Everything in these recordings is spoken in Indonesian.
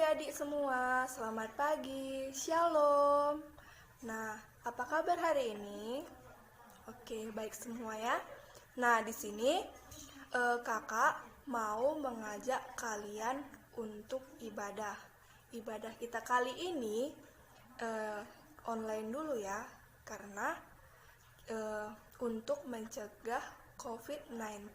adik-adik semua, selamat pagi, shalom. Nah, apa kabar hari ini? Oke, baik semua ya. Nah, di sini kakak mau mengajak kalian untuk ibadah. Ibadah kita kali ini online dulu ya, karena untuk mencegah COVID-19.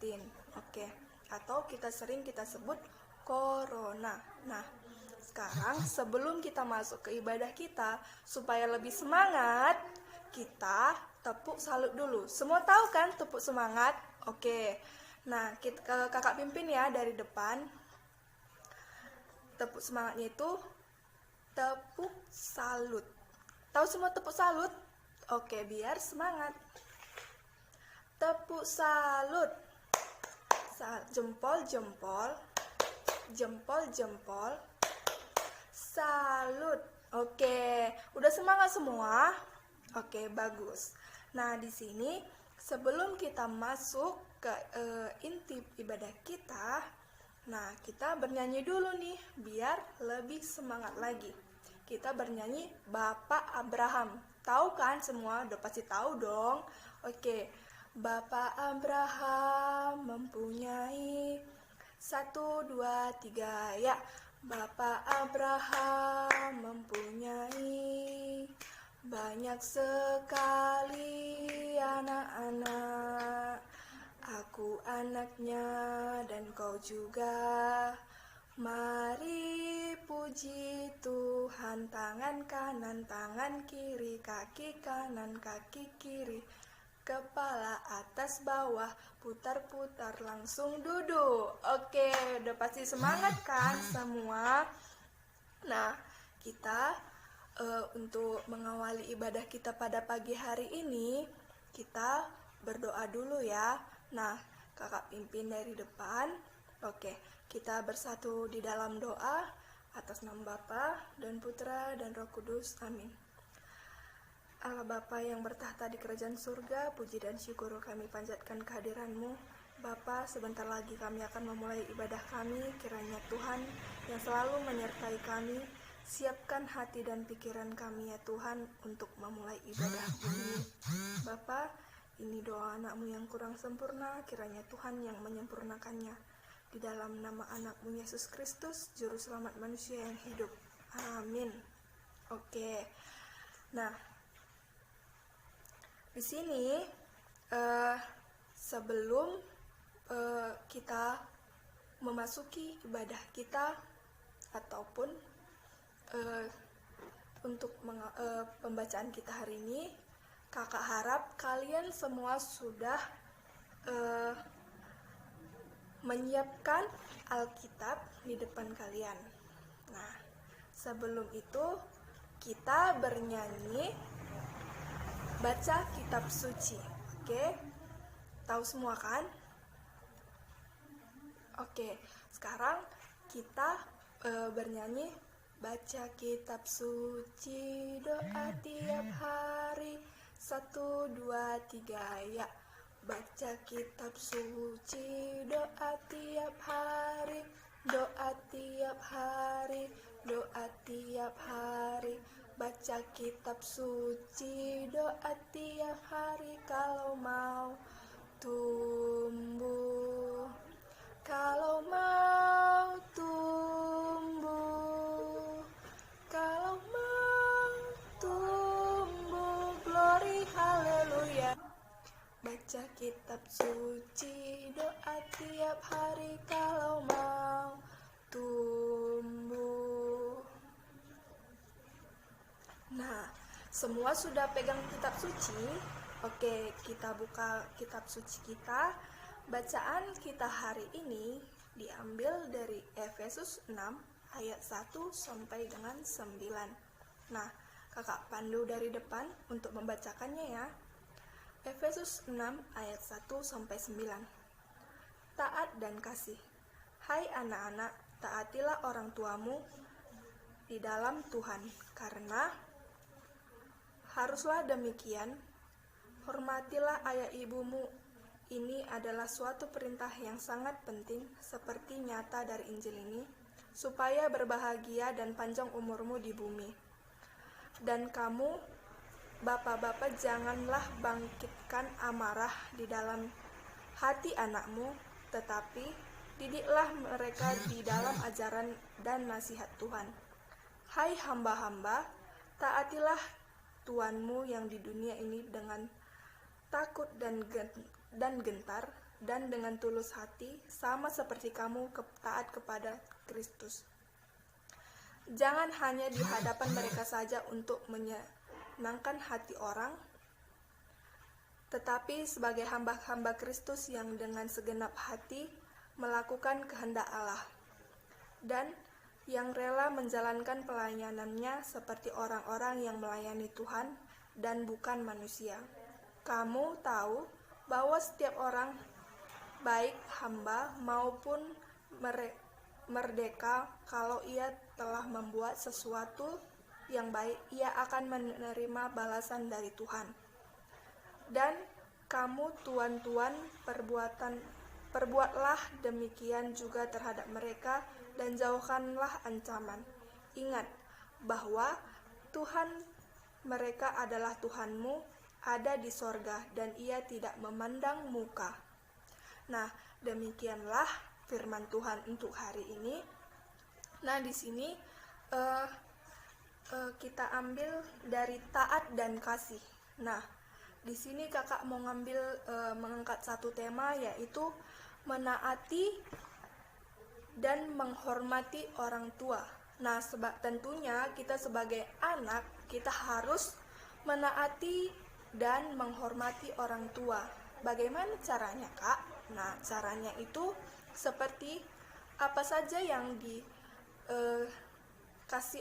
Oke, atau kita sebut corona. Nah, sekarang sebelum kita masuk ke ibadah kita, supaya lebih semangat, kita tepuk salut dulu. Semua tahu kan tepuk semangat? Oke. Nah, kakak pimpin ya dari depan. Tepuk semangatnya itu tepuk salut. Tahu semua tepuk salut? Oke, biar semangat. Tepuk salut. Jempol-jempol. Jempol-jempol. Salut. Oke, udah semangat semua? Oke, bagus. Nah, di sini sebelum kita masuk ke inti ibadah kita, nah, kita bernyanyi dulu nih biar lebih semangat lagi. Kita bernyanyi Bapak Abraham. Tahu kan semua? Udah pasti tahu dong. Oke. Bapak Abraham mempunyai 1, 2, 3 ya. Bapak Abraham mempunyai banyak sekali anak-anak. Aku anaknya dan kau juga. Mari puji Tuhan, tangan kanan, tangan kiri, kaki kanan, kaki kiri. Kepala atas bawah, putar-putar langsung duduk. Oke, udah pasti semangat kan semua? Nah, kita untuk mengawali ibadah kita pada pagi hari ini, kita berdoa dulu ya. Nah, kakak pimpin dari depan. Oke, kita bersatu di dalam doa atas nama Bapa dan Putra dan Roh Kudus. Amin. Allah Bapa yang bertahta di kerajaan surga, puji dan syukur kami panjatkan kehadiran-Mu. Bapa, sebentar lagi kami akan memulai ibadah kami, kiranya Tuhan yang selalu menyertai kami, siapkan hati dan pikiran kami ya Tuhan untuk memulai ibadah ini. Bapa, ini doa anak-Mu yang kurang sempurna, kiranya Tuhan yang menyempurnakannya. Di dalam nama anak-Mu Yesus Kristus, Juru Selamat manusia yang hidup. Amin. Oke. Nah, di sini sebelum kita memasuki ibadah kita ataupun untuk pembacaan kita hari ini, kakak harap kalian semua sudah menyiapkan Alkitab di depan kalian. Nah, sebelum itu kita bernyanyi baca kitab suci. Oke? Tahu semua kan? Oke, sekarang kita bernyanyi baca kitab suci, doa tiap hari, 1, 2, 3 ya. Baca kitab suci, doa tiap hari, doa tiap hari, doa tiap hari. Baca kitab suci, doa tiap hari kalau mau tumbuh. Kalau mau tumbuh. Kalau mau tumbuh. Glory haleluya. Baca kitab suci, doa tiap hari kalau mau tumbuh. Nah, semua sudah pegang kitab suci? Oke, kita buka kitab suci kita. Bacaan kita hari ini diambil dari Efesus 6 ayat 1 sampai dengan 9. Nah, kakak pandu dari depan untuk membacakannya ya. Efesus 6 ayat 1 sampai 9. Taat dan kasih. Hai anak-anak, taatilah orang tuamu di dalam Tuhan, karena haruslah demikian. Hormatilah ayah ibumu. Ini adalah suatu perintah yang sangat penting, seperti nyata dari Injil ini. supaya berbahagia dan panjang umurmu di bumi. Dan kamu, bapak-bapak, janganlah bangkitkan amarah di dalam hati anakmu, tetapi didiklah mereka di dalam ajaran dan nasihat Tuhan. Hai hamba-hamba, taatilah Tuanmu yang di dunia ini dengan takut dan gentar, dan dengan tulus hati, sama seperti kamu taat kepada Kristus. Jangan hanya di hadapan mereka saja untuk menyenangkan hati orang, tetapi sebagai hamba-hamba Kristus yang dengan segenap hati melakukan kehendak Allah, dan yang rela menjalankan pelayanannya seperti orang-orang yang melayani Tuhan dan bukan manusia. Kamu tahu bahwa setiap orang, baik hamba maupun merdeka, kalau ia telah membuat sesuatu yang baik, ia akan menerima balasan dari Tuhan. Dan kamu tuan-tuan, perbuatlah demikian juga terhadap mereka, dan jauhkanlah ancaman. Ingat bahwa Tuhan mereka adalah Tuhanmu, ada di sorga, dan ia tidak memandang muka. Nah, demikianlah firman Tuhan untuk hari ini. Nah, di sini kita ambil dari taat dan kasih. Nah, di sini kakak mau mengangkat satu tema, yaitu menaati dan menghormati orang tua. Nah, tentunya kita sebagai anak, kita harus menaati dan menghormati orang tua. Bagaimana caranya, Kak? Nah, caranya itu seperti apa saja yang dikasih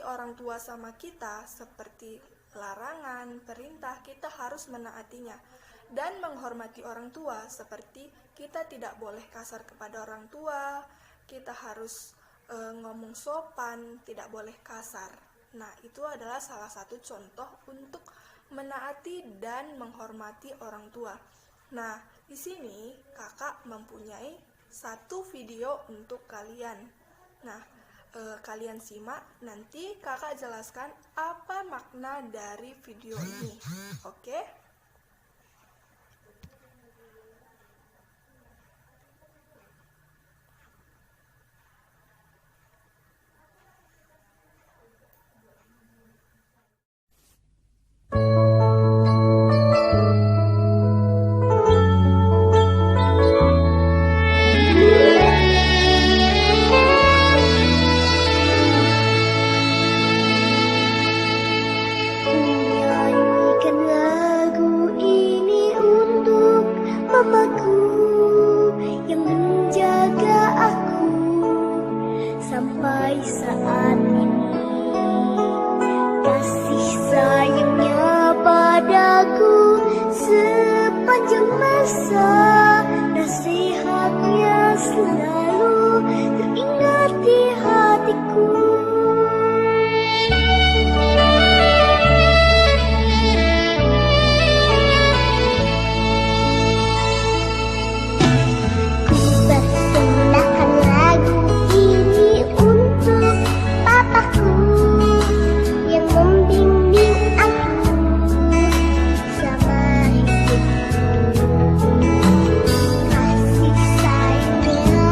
orang tua sama kita, seperti larangan, perintah, kita harus menaatinya. Dan menghormati orang tua, seperti kita tidak boleh kasar kepada orang tua, kita harus ngomong sopan, tidak boleh kasar. Nah, itu adalah salah satu contoh untuk menaati dan menghormati orang tua. Nah, di sini kakak mempunyai satu video untuk kalian. Nah, kalian simak, nanti kakak jelaskan apa makna dari video ini. Oke? Sampai saat ini, kasih sayangnya padaku sepanjang masa, nasihatnya selalu teringat di hatiku. Kasih sayangnya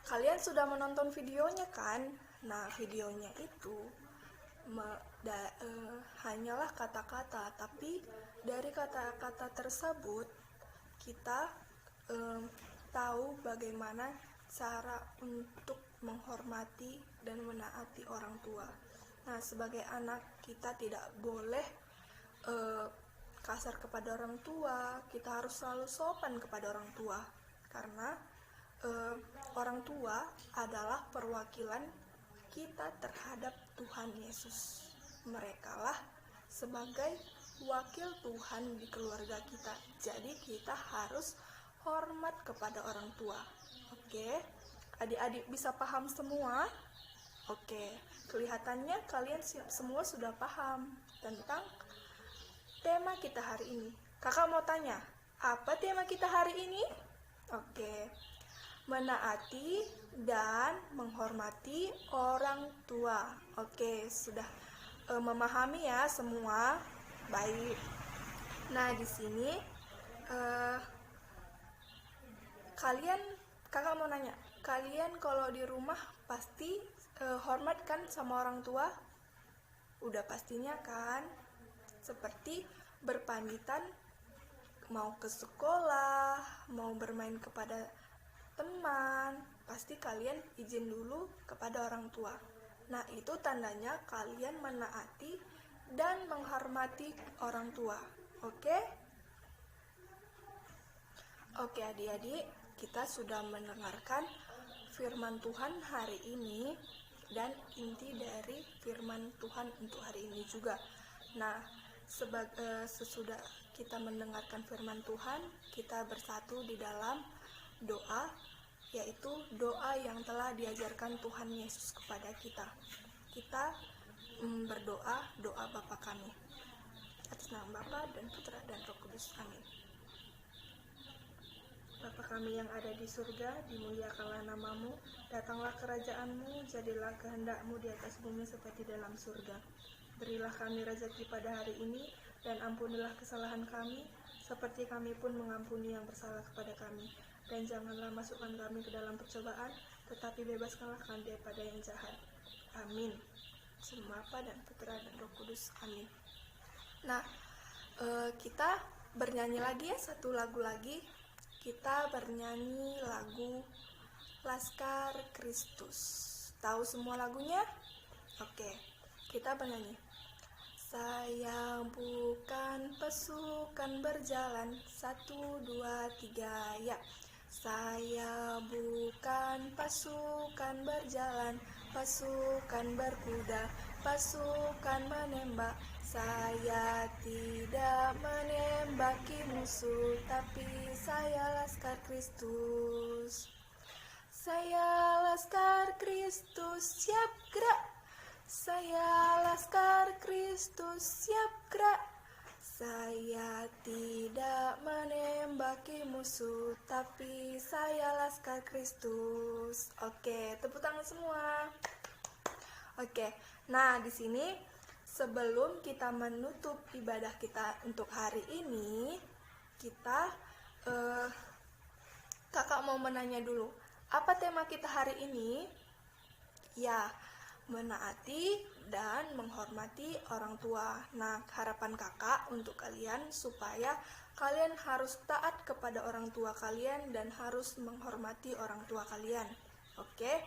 Kalian sudah menonton videonya kan? Nah, videonya itu hanyalah kata-kata, tapi dari kata-kata tersebut kita tahu bagaimana cara untuk menghormati dan menaati orang tua. Nah, sebagai anak kita tidak boleh kasar kepada orang tua. Kita harus selalu sopan kepada orang tua, karena orang tua adalah perwakilan kita terhadap Tuhan Yesus. Merekalah sebagai wakil Tuhan di keluarga kita. Jadi kita harus hormat kepada orang tua. Oke, adik-adik bisa paham semua? Oke, kelihatannya kalian semua sudah paham tentang tema kita hari ini. Kakak mau tanya, apa tema kita hari ini? Oke, menaati dan menghormati orang tua. Oke, sudah memahami ya semua? Baik. Nah, di sini kakak mau nanya, kalian kalau di rumah pasti hormat kan sama orang tua? Udah pastinya kan? Seperti berpamitan mau ke sekolah, mau bermain kepada teman, pasti kalian izin dulu kepada orang tua. Nah, itu tandanya kalian menaati dan menghormati orang tua. Oke? Oke, adik-adik, kita sudah mendengarkan firman Tuhan hari ini dan inti dari firman Tuhan untuk hari ini juga. Nah, sesudah kita mendengarkan firman Tuhan, kita bersatu di dalam doa, yaitu doa yang telah diajarkan Tuhan Yesus kepada kita. Kita berdoa, doa Bapa kami. Atas nama Bapa dan Putra dan Roh Kudus. Amin. Bapa kami yang ada di surga, dimuliakanlah namamu, datanglah kerajaanmu, jadilah kehendakmu di atas bumi seperti dalam surga. Berilah kami rezeki pada hari ini, dan ampunilah kesalahan kami, seperti kami pun mengampuni yang bersalah kepada kami. Dan janganlah masukkan kami ke dalam percobaan, tetapi bebaskanlah kami daripada yang jahat. Amin. Nama Bapa dan Putra dan Roh Kudus. Amin. Nah, kita bernyanyi lagi ya, satu lagu lagi. Kita bernyanyi lagu Laskar Kristus. Tahu semua lagunya? Oke, kita bernyanyi. Saya bukan pasukan berjalan, 1, 2, 3, ya. Saya bukan pasukan berjalan, pasukan berkuda, pasukan menembak. Saya tidak menembaki musuh, tapi saya Laskar Kristus. Saya Laskar Kristus, siap gerak. Saya Laskar Kristus, siap gerak. Saya tidak menembaki musuh, tapi saya Laskar Kristus. Oke, tepuk tangan semua. Oke, nah di sini sebelum kita menutup ibadah kita untuk hari ini, kita kakak mau menanya dulu, apa tema kita hari ini? Ya, menaati dan menghormati orang tua. Nah, harapan kakak untuk kalian supaya kalian harus taat kepada orang tua kalian dan harus menghormati orang tua kalian. Oke?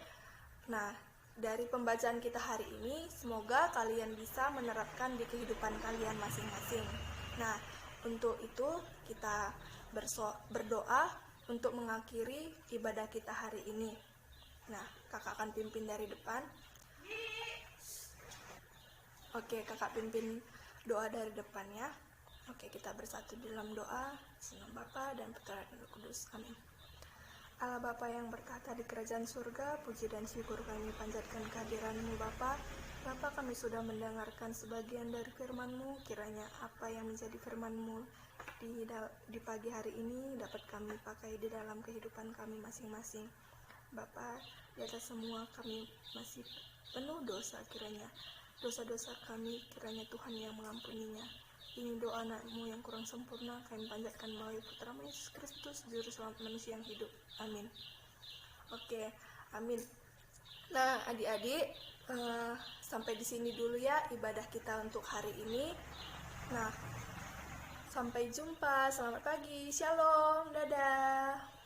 Nah, dari pembacaan kita hari ini, semoga kalian bisa menerapkan di kehidupan kalian masing-masing. Nah, untuk itu kita berdoa untuk mengakhiri ibadah kita hari ini. Nah, kakak akan pimpin dari depan. Oke, kakak pimpin doa dari depannya. Oke, kita bersatu dalam doa. Nama Bapa dan Putra dan Roh Kudus. Amin. Allah Bapa yang bertahta di kerajaan surga, puji dan syukur kami panjatkan kehadiran-Mu Bapa. Bapa, kami sudah mendengarkan sebagian dari firman-Mu. Kiranya apa yang menjadi firman-Mu di pagi hari ini dapat kami pakai di dalam kehidupan kami masing-masing. Bapa, di atas semua kami masih penuh dosa, kiranya dosa-dosa kami, kiranya Tuhan yang mengampuninya. Ini doa anak-Mu yang kurang sempurna, kami panjatkan melalui Putra Yesus Kristus, Juru Selamat manusia yang hidup. Amin. Oke, Amin. Nah, adik-adik, sampai di sini dulu ya ibadah kita untuk hari ini. Nah, sampai jumpa. Selamat pagi. Shalom. Dadah.